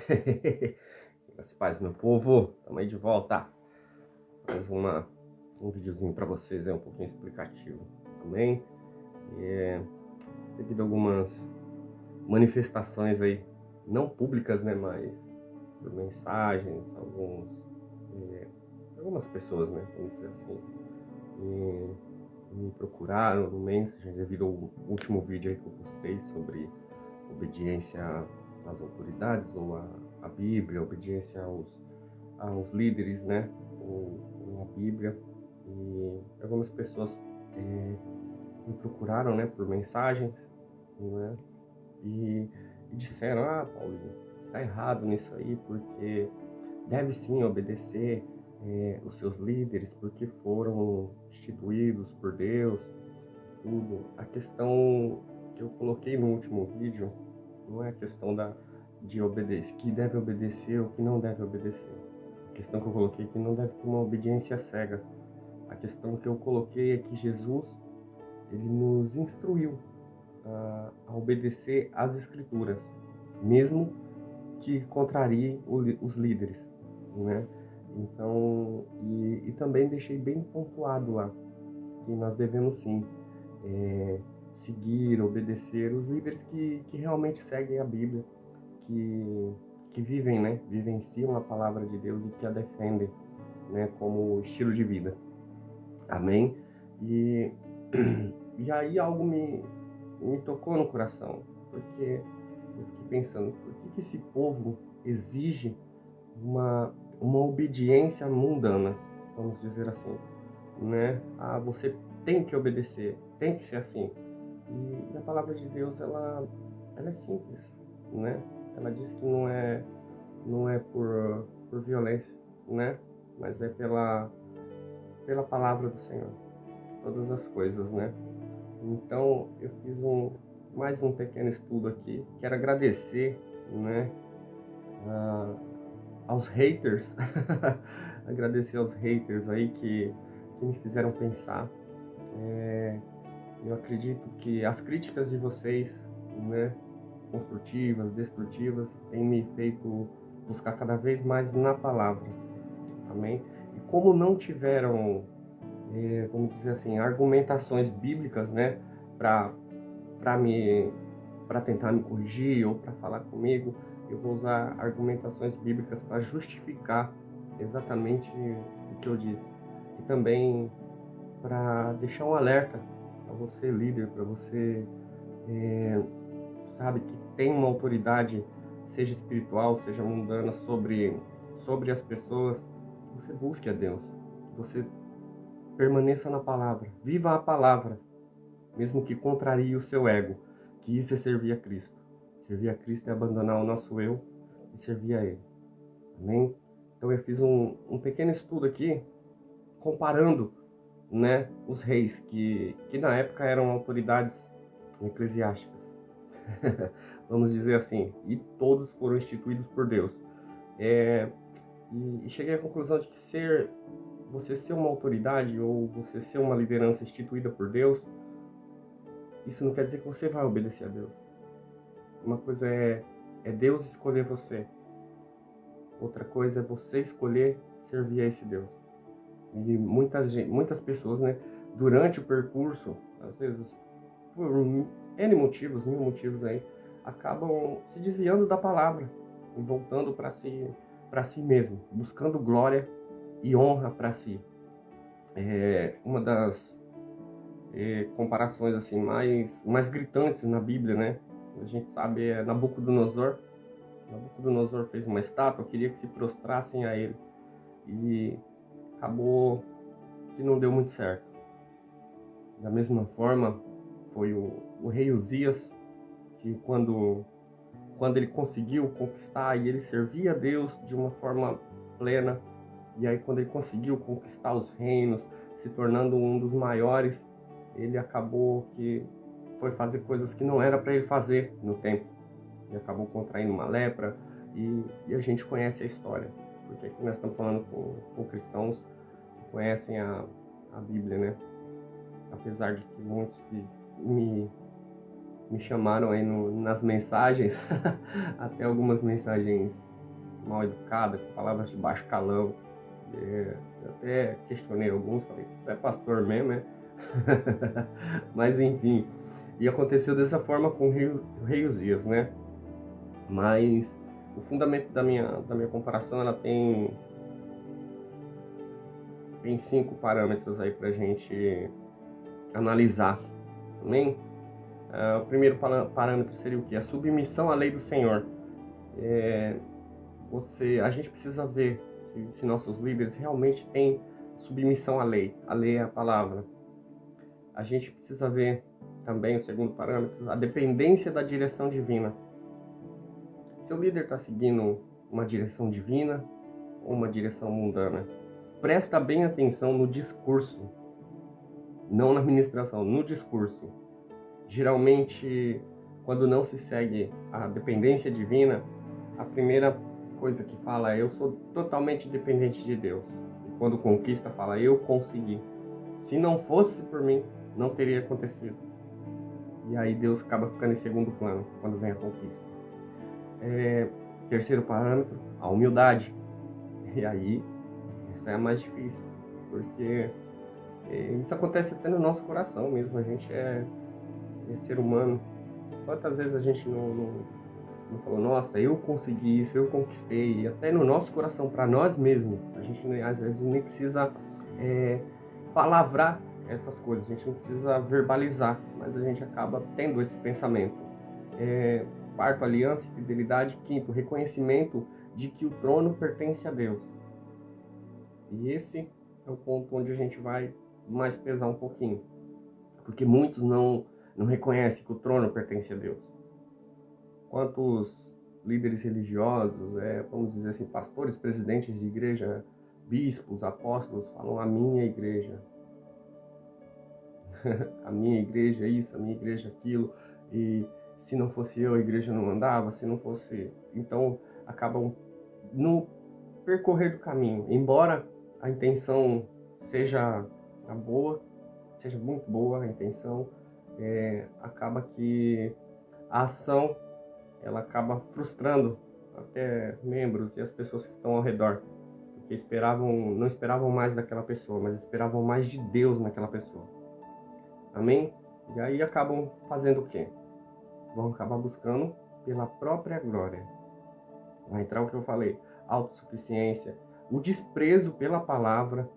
Graças a paz, meu povo, estamos aí de volta. Mais um videozinho para vocês, um pouquinho explicativo, amém? Devido a algumas manifestações aí, não públicas, né, mas por mensagens, algumas pessoas, né, vamos dizer assim, me procuraram no Messenger devido ao último vídeo aí que eu postei sobre obediência às autoridades ou à Bíblia, obediência aos líderes, né, ou à Bíblia. E algumas pessoas me procuraram, né, por mensagens, né, e disseram: Paulinho, tá errado nisso aí, porque deve sim obedecer os seus líderes, porque foram instituídos por Deus, tudo. A questão que eu coloquei no último vídeo não é a questão de obedecer, que deve obedecer ou que não deve obedecer. A questão que eu coloquei é que não deve ter uma obediência cega. A questão que eu coloquei é que Jesus, ele nos instruiu a obedecer às Escrituras, mesmo que contrarie os líderes, né? Então, e também deixei bem pontuado lá que nós devemos sim seguir, obedecer os líderes que realmente seguem a Bíblia, que vivem, né? Vivenciam a palavra de Deus e que a defendem, né? Como estilo de vida. Amém? E, e aí algo me tocou no coração, porque eu fiquei pensando, por que esse povo exige uma obediência mundana, vamos dizer assim, né? Você tem que obedecer, tem que ser assim. E a palavra de Deus, ela é simples, né? Ela diz que não é por violência, né? Mas é pela palavra do Senhor, todas as coisas, né? Então, eu fiz mais um pequeno estudo aqui. Quero agradecer, né, aos haters, agradecer aos haters aí que me fizeram pensar. Eu acredito que as críticas de vocês, né, construtivas, destrutivas, têm me feito buscar cada vez mais na palavra, amém? E como não tiveram, vamos dizer assim, argumentações bíblicas, né, para tentar me corrigir ou para falar comigo, eu vou usar argumentações bíblicas para justificar exatamente o que eu disse. E também para deixar um alerta para você, líder, para você, sabe, que tem uma autoridade, seja espiritual, seja mundana, sobre as pessoas, que você busque a Deus, que você permaneça na palavra, viva a palavra, mesmo que contrarie o seu ego, que isso é servir a Cristo. Servir a Cristo é abandonar o nosso eu e servir a Ele. Amém? Então eu fiz um pequeno estudo aqui, comparando, né, os reis, que na época eram autoridades eclesiásticas, vamos dizer assim, e todos foram instituídos por Deus. E cheguei à conclusão de que você ser uma autoridade ou você ser uma liderança instituída por Deus, isso não quer dizer que você vai obedecer a Deus. Uma coisa é Deus escolher você. Outra coisa é você escolher servir a esse Deus. E muitas pessoas, né, durante o percurso, às vezes por N motivos, mil motivos aí, acabam se desviando da palavra e voltando para si mesmo, buscando glória e honra para si. Uma das comparações assim mais gritantes na Bíblia, né? A gente sabe é Nabucodonosor. Nabucodonosor fez uma estátua, queria que se prostrassem a ele e acabou que não deu muito certo. Da mesma forma, foi o rei Uzias, que quando ele conseguiu conquistar e ele servia a Deus de uma forma plena, e aí quando ele conseguiu conquistar os reinos, se tornando um dos maiores, ele acabou que foi fazer coisas que não era para ele fazer no tempo. Ele acabou contraindo uma lepra e a gente conhece a história, porque aqui nós estamos falando com cristãos que conhecem a Bíblia, né? Apesar de que muitos que me chamaram aí nas mensagens, até algumas mensagens mal educada, com palavras de baixo calão. Eu até questionei alguns, falei, é pastor mesmo, né? Mas enfim, e aconteceu dessa forma com o rei Uzias, né? Mas o fundamento da minha comparação, ela tem 5 parâmetros aí pra gente analisar, amém? O primeiro parâmetro seria o quê? A submissão à lei do Senhor. A gente precisa ver se nossos líderes realmente têm submissão à lei. A lei é a palavra. A gente precisa ver também, o segundo parâmetro, a dependência da direção divina. Se o líder está seguindo uma direção divina ou uma direção mundana, presta bem atenção no discurso, não na ministração, no discurso. Geralmente, quando não se segue a dependência divina, a primeira coisa que fala é: eu sou totalmente dependente de Deus. E quando conquista, fala: eu consegui. Se não fosse por mim, não teria acontecido. E aí Deus acaba ficando em segundo plano quando vem a conquista. Terceiro parâmetro, a humildade. E aí, essa é a mais difícil, porque isso acontece até no nosso coração mesmo. A gente é ser humano. Quantas vezes a gente não falou: nossa, eu consegui isso, eu conquistei. E até no nosso coração, para nós mesmos, a gente às vezes nem precisa palavrar essas coisas, a gente não precisa verbalizar, mas a gente acaba tendo esse pensamento. Quarto, aliança e fidelidade. Quinto, reconhecimento de que o trono pertence a Deus. E esse é o ponto onde a gente vai mais pesar um pouquinho, porque muitos não reconhecem que o trono pertence a Deus. Quantos líderes religiosos, vamos dizer assim, pastores, presidentes de igreja, bispos, apóstolos, falam: a minha igreja, a minha igreja isso, a minha igreja aquilo, e se não fosse eu, a igreja não andava, se não fosse... Então, acabam no percorrer do caminho, embora a intenção seja seja muito boa a intenção, acaba que a ação, ela acaba frustrando até membros e as pessoas que estão ao redor, porque não esperavam mais daquela pessoa, mas esperavam mais de Deus naquela pessoa. Amém? E aí acabam fazendo o quê? Vão acabar buscando pela própria glória. Vai entrar o que eu falei: autossuficiência, o desprezo pela palavra,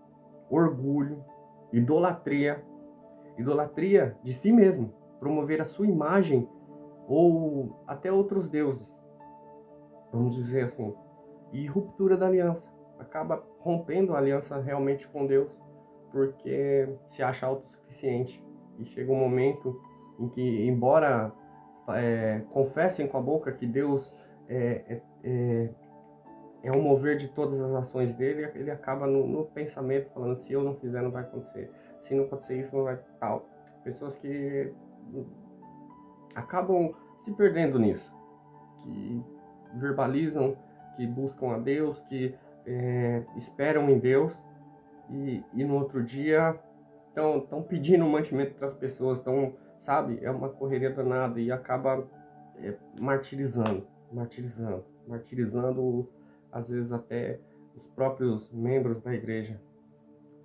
orgulho, idolatria de si mesmo, promover a sua imagem ou até outros deuses, vamos dizer assim, e ruptura da aliança. Acaba rompendo a aliança realmente com Deus, porque se acha autossuficiente. E chega um momento em que, embora confessem com a boca que Deus é o mover de todas as ações dele, ele acaba no pensamento falando: se eu não fizer, não vai acontecer. Se não acontecer isso, não vai tal. Pessoas que acabam se perdendo nisso, que verbalizam, que buscam a Deus, que esperam em Deus, e no outro dia estão pedindo mantimento para as pessoas, sabe, é uma correria danada, e acaba martirizando, às vezes até os próprios membros da igreja,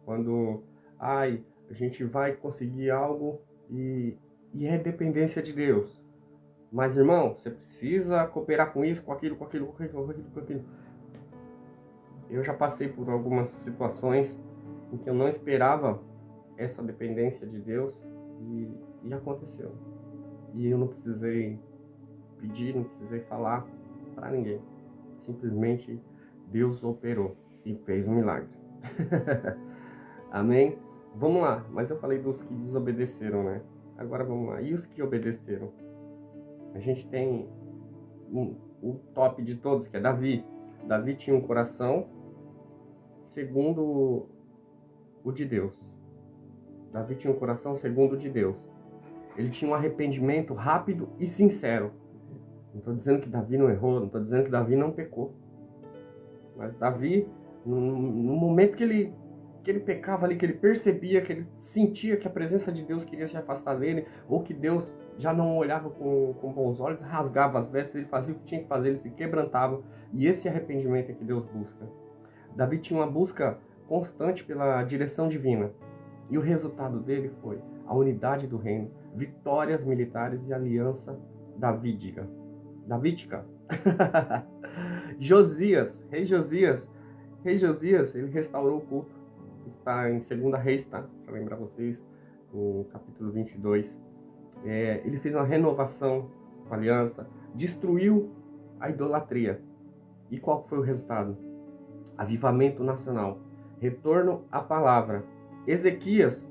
quando a gente vai conseguir algo e é dependência de Deus. Mas, irmão, você precisa cooperar com isso, com aquilo. Eu já passei por algumas situações em que eu não esperava essa dependência de Deus e aconteceu. E eu não precisei pedir, não precisei falar para ninguém. Simplesmente Deus operou e fez um milagre. Amém? Vamos lá, mas eu falei dos que desobedeceram, né? Agora vamos lá. E os que obedeceram? A gente tem o top de todos, que é Davi. Davi tinha um coração segundo o de Deus. Davi tinha um coração segundo o de Deus. Ele tinha um arrependimento rápido e sincero. Não estou dizendo que Davi não errou, não estou dizendo que Davi não pecou. Mas Davi, no momento que ele pecava ali, que ele percebia, que ele sentia que a presença de Deus queria se afastar dele, ou que Deus já não olhava com bons olhos, rasgava as vestes, ele fazia o que tinha que fazer, ele se quebrantava, E esse arrependimento é que Deus busca. Davi tinha uma busca constante pela direção divina. E o resultado dele foi a unidade do reino, vitórias militares e aliança davídica. Rei Josias, ele restaurou o culto. Está em 2 Reis, tá? Para lembrar vocês, no capítulo 22. Ele fez uma renovação com a aliança, destruiu a idolatria. E qual foi o resultado? Avivamento nacional, retorno à palavra. Ezequias,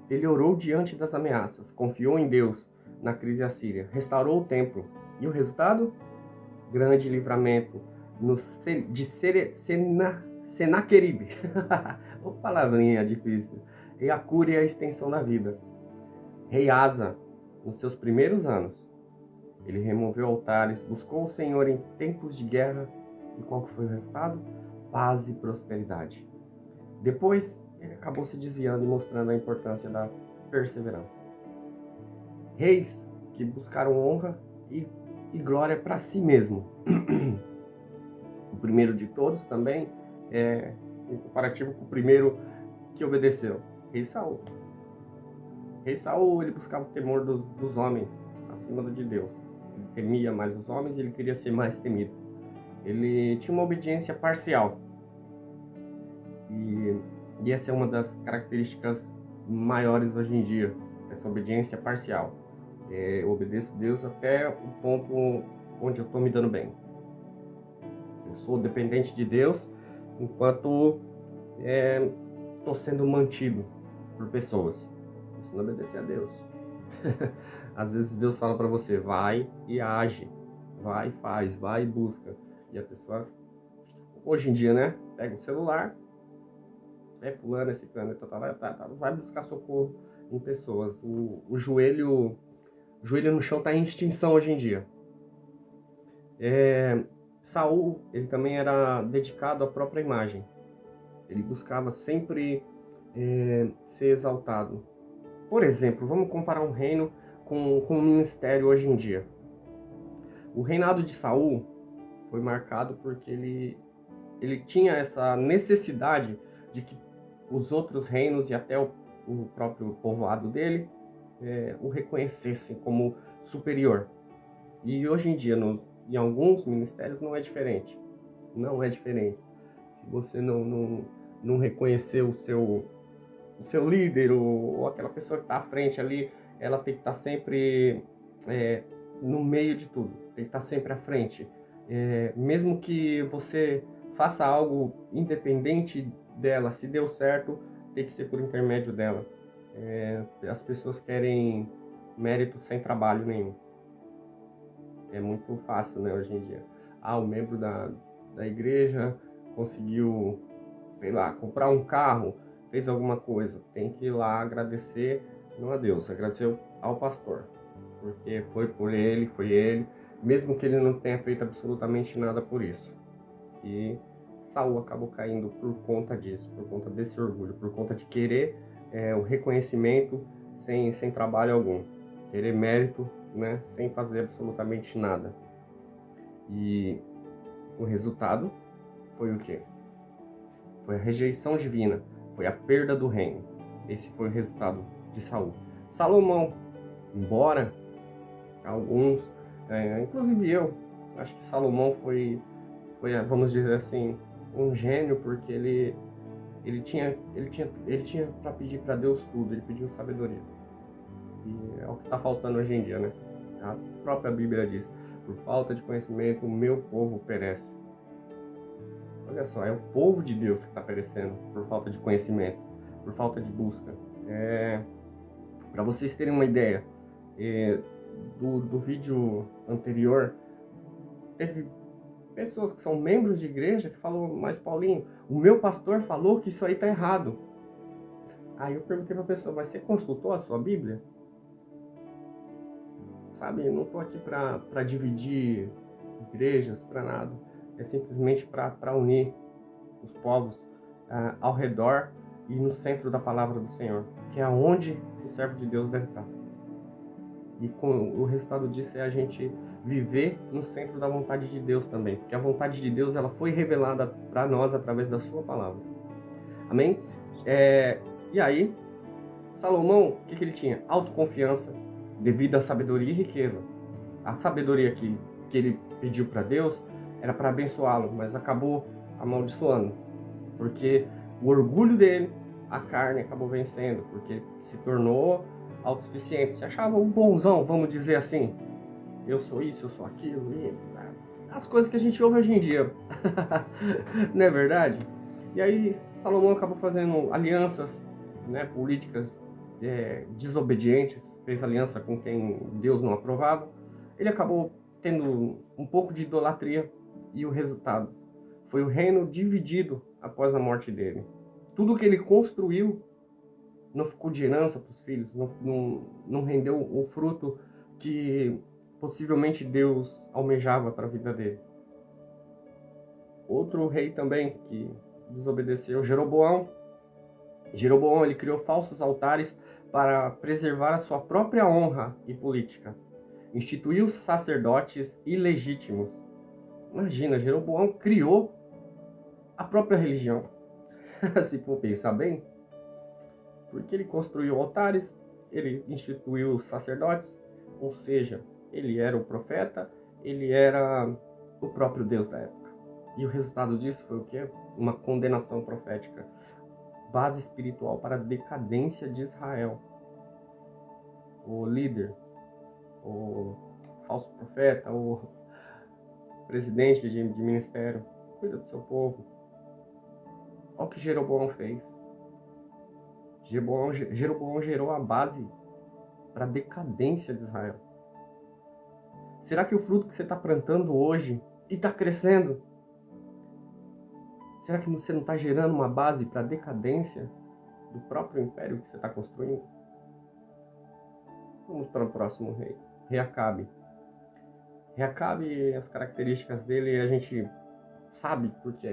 ele orou diante das ameaças, confiou em Deus na crise assíria, restaurou o templo. E o resultado? Grande livramento de Senaqueribe. Ô, palavrinha difícil. E a cura e a extensão da vida. Rei Asa, nos seus primeiros anos, ele removeu altares, buscou o Senhor em tempos de guerra. E qual foi o resultado? Paz e prosperidade. Depois, ele acabou se desviando e mostrando a importância da perseverança. Reis que buscaram honra e glória para si mesmo. O primeiro de todos também é em comparativo com o primeiro que obedeceu, Rei Saul. Rei Saul, ele buscava o temor dos homens acima do de Deus. Ele temia mais os homens e ele queria ser mais temido. Ele tinha uma obediência parcial. E essa é uma das características maiores hoje em dia, essa obediência parcial. Eu obedeço a Deus até o ponto onde eu estou me dando bem. Eu sou dependente de Deus enquanto estou sendo mantido por pessoas. Isso não é obedecer a Deus. Às vezes Deus fala para você, vai e age, vai e faz, vai e busca. E a pessoa, hoje em dia, né, pega o celular, fulano, esse cano, vai buscar socorro em pessoas. O joelho no chão está em extinção hoje em dia. Saul, ele também era dedicado à própria imagem. Ele buscava sempre ser exaltado. Por exemplo, vamos comparar um reino com um ministério hoje em dia. O reinado de Saul foi marcado porque ele tinha essa necessidade de que os outros reinos e até o próprio povoado dele o reconhecessem como superior. E hoje em dia, em alguns ministérios, não é diferente. Não é diferente. Se você não reconhecer o seu líder ou aquela pessoa que está à frente ali, ela tem que estar sempre no meio de tudo. Tem que estar sempre à frente. Mesmo que você faça algo independente dela, se deu certo, tem que ser por intermédio dela. As pessoas querem mérito sem trabalho nenhum. É muito fácil, né, hoje em dia. O membro da igreja conseguiu, sei lá, comprar um carro, fez alguma coisa. Tem que ir lá agradecer, não a Deus, agradecer ao pastor. Porque foi ele, mesmo que ele não tenha feito absolutamente nada por isso. E Saul acabou caindo por conta disso, por conta desse orgulho, por conta de querer o reconhecimento sem trabalho algum, querer mérito, né, sem fazer absolutamente nada. E o resultado foi o quê? Foi a rejeição divina, foi a perda do reino. Esse foi o resultado de Saul. Salomão, embora alguns, inclusive eu, acho que Salomão foi, vamos dizer assim, um gênio, porque ele tinha para pedir para Deus tudo, ele pediu sabedoria. E é o que está faltando hoje em dia, né? A própria Bíblia diz, por falta de conhecimento, o meu povo perece. Olha só, é o povo de Deus que está perecendo por falta de conhecimento, por falta de busca. Para vocês terem uma ideia, do vídeo anterior, teve pessoas que são membros de igreja que falam, mas Paulinho, o meu pastor falou que isso aí está errado. Aí eu perguntei para a pessoa, mas você consultou a sua Bíblia? Sabe, eu não estou aqui para dividir igrejas, para nada. É simplesmente para unir os povos ao redor e no centro da palavra do Senhor, que é onde o servo de Deus deve estar. E o resultado disso é a gente viver no centro da vontade de Deus também. Porque a vontade de Deus ela foi revelada para nós através da sua palavra. Amém? E aí, Salomão, o que ele tinha? Autoconfiança, devido à sabedoria e riqueza. A sabedoria que ele pediu para Deus era para abençoá-lo, mas acabou amaldiçoando. Porque o orgulho dele, a carne acabou vencendo, porque se tornou autossuficiente. Se achava um bonzão, vamos dizer assim. Eu sou isso, eu sou aquilo. E as coisas que a gente ouve hoje em dia. Não é verdade? E aí Salomão acabou fazendo alianças, né, políticas desobedientes. Fez aliança com quem Deus não aprovava. Ele acabou tendo um pouco de idolatria. E o resultado foi o reino dividido após a morte dele. Tudo que ele construiu não ficou de herança para os filhos, não rendeu o fruto que possivelmente Deus almejava para a vida dele. Outro rei também que desobedeceu, Jeroboão. Jeroboão, ele criou falsos altares para preservar a sua própria honra e política. Instituiu sacerdotes ilegítimos. Imagina, Jeroboão criou a própria religião. Se for pensar bem, porque ele construiu altares, ele instituiu sacerdotes, ou seja, ele era o profeta, ele era o próprio Deus da época. E o resultado disso foi o quê? Uma condenação profética, base espiritual para a decadência de Israel. O líder, o falso profeta, o presidente de ministério, cuida do seu povo. Olha o que Jeroboão fez. Jeroboão gerou a base para a decadência de Israel. Será que o fruto que você está plantando hoje e está crescendo, será que você não está gerando uma base para a decadência do próprio império que você está construindo? Vamos para o próximo rei, rei Acabe. Rei Acabe, as características dele a gente sabe, porque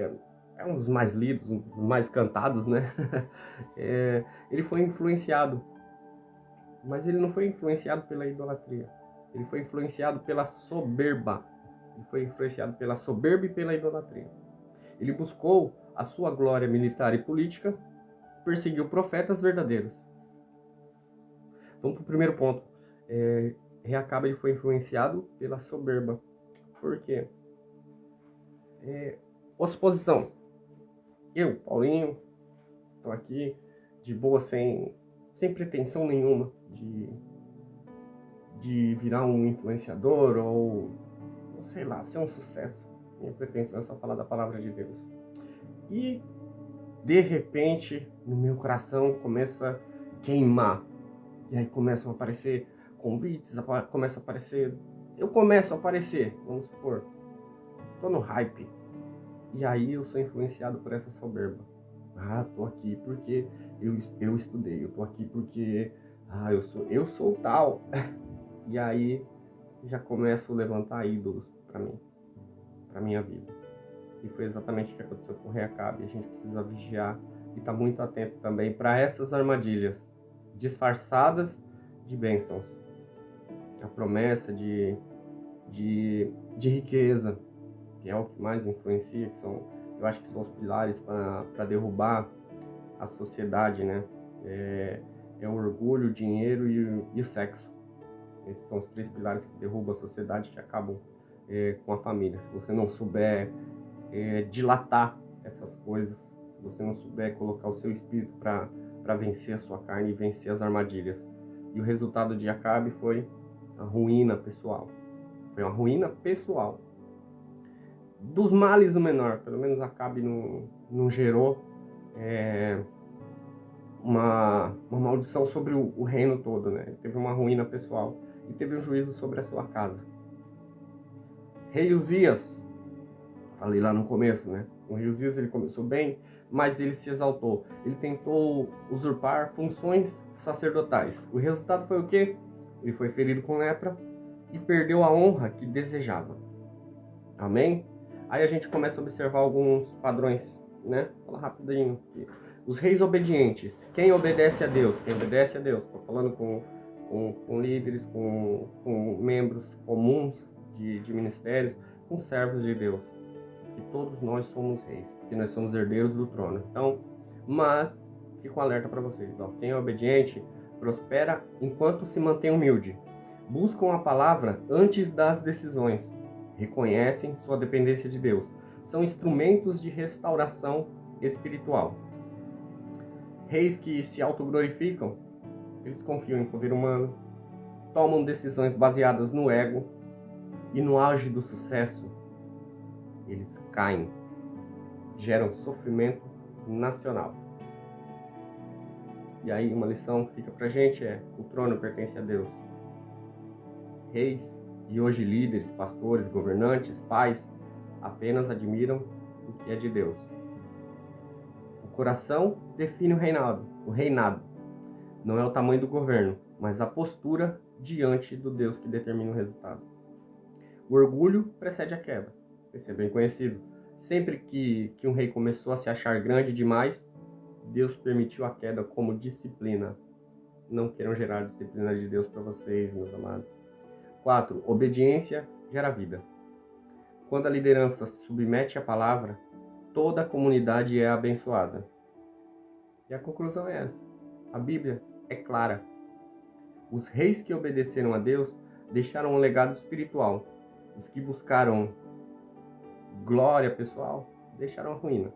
é um dos mais lidos, um dos mais cantados, né? Ele foi influenciado, mas ele não foi influenciado pela idolatria. Ele foi influenciado pela soberba. Ele foi influenciado pela soberba e pela idolatria. Ele buscou a sua glória militar e política, perseguiu profetas verdadeiros. Vamos para o primeiro ponto. Rei Acabe, ele foi influenciado pela soberba. Por quê? Oposição. Eu, Paulinho, estou aqui de boa, sem pretensão nenhuma de virar um influenciador ou sei lá, ser um sucesso. Minha pretensão é só falar da palavra de Deus. E, de repente, no meu coração começa a queimar. E aí começam a aparecer convites, eu começo a aparecer, vamos supor, estou no hype. E aí eu sou influenciado por essa soberba. Tô aqui porque eu estudei, eu tô aqui porque eu sou tal. E aí já começo a levantar ídolos para mim, para minha vida. E foi exatamente o que aconteceu com o rei Acabe. A gente precisa vigiar e estar muito atento também para essas armadilhas disfarçadas de bênçãos. A promessa de riqueza, que é o que mais influencia, eu acho que são os pilares para derrubar a sociedade, né? É o orgulho, o dinheiro e o sexo. Esses são os 3 pilares que derrubam a sociedade, que acabam com a família. Se você não souber dilatar essas coisas, se você não souber colocar o seu espírito para vencer a sua carne e vencer as armadilhas. E o resultado de Acabe foi a ruína pessoal. Foi uma ruína pessoal. Dos males o menor, pelo menos Acabe não gerou uma maldição sobre o reino todo, né? Ele teve uma ruína pessoal e teve um juízo sobre a sua casa. Rei Uzias, falei lá no começo, né? O rei Uzias, ele começou bem, mas ele se exaltou. Ele tentou usurpar funções sacerdotais. O resultado foi o quê? Ele foi ferido com lepra e perdeu a honra que desejava. Amém? Aí a gente começa a observar alguns padrões, né? Fala rapidinho. Os reis obedientes. Quem obedece a Deus? Quem obedece a Deus. Estou falando com com líderes, com membros comuns de ministérios, com servos de Deus. Que todos nós somos reis, que nós somos herdeiros do trono. Então, mas fico um alerta para vocês. Quem é obediente prospera enquanto se mantém humilde. Buscam a palavra antes das decisões. Reconhecem sua dependência de Deus. São instrumentos de restauração espiritual. Reis que se autoglorificam, eles confiam em poder humano, tomam decisões baseadas no ego e no auge do sucesso, eles caem, geram sofrimento nacional. E aí uma lição que fica pra gente é: o trono pertence a Deus. Reis e hoje líderes, pastores, governantes, pais, apenas admiram o que é de Deus. O coração define o reinado. Não é o tamanho do governo, mas a postura diante do Deus que determina o resultado. O orgulho precede a queda. Esse é bem conhecido. Sempre que um rei começou a se achar grande demais, Deus permitiu a queda como disciplina. Não queiram gerar a disciplina de Deus para vocês, meus amados. 4. Obediência gera vida. Quando a liderança se submete à palavra, toda a comunidade é abençoada. E a conclusão é essa. A Bíblia é clara. Os reis que obedeceram a Deus deixaram um legado espiritual. Os que buscaram glória pessoal deixaram a ruína.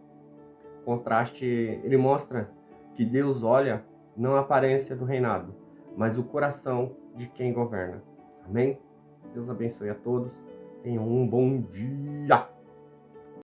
O contraste, ele mostra que Deus olha não a aparência do reinado, mas o coração de quem governa. Amém? Deus abençoe a todos. Tenham um bom dia.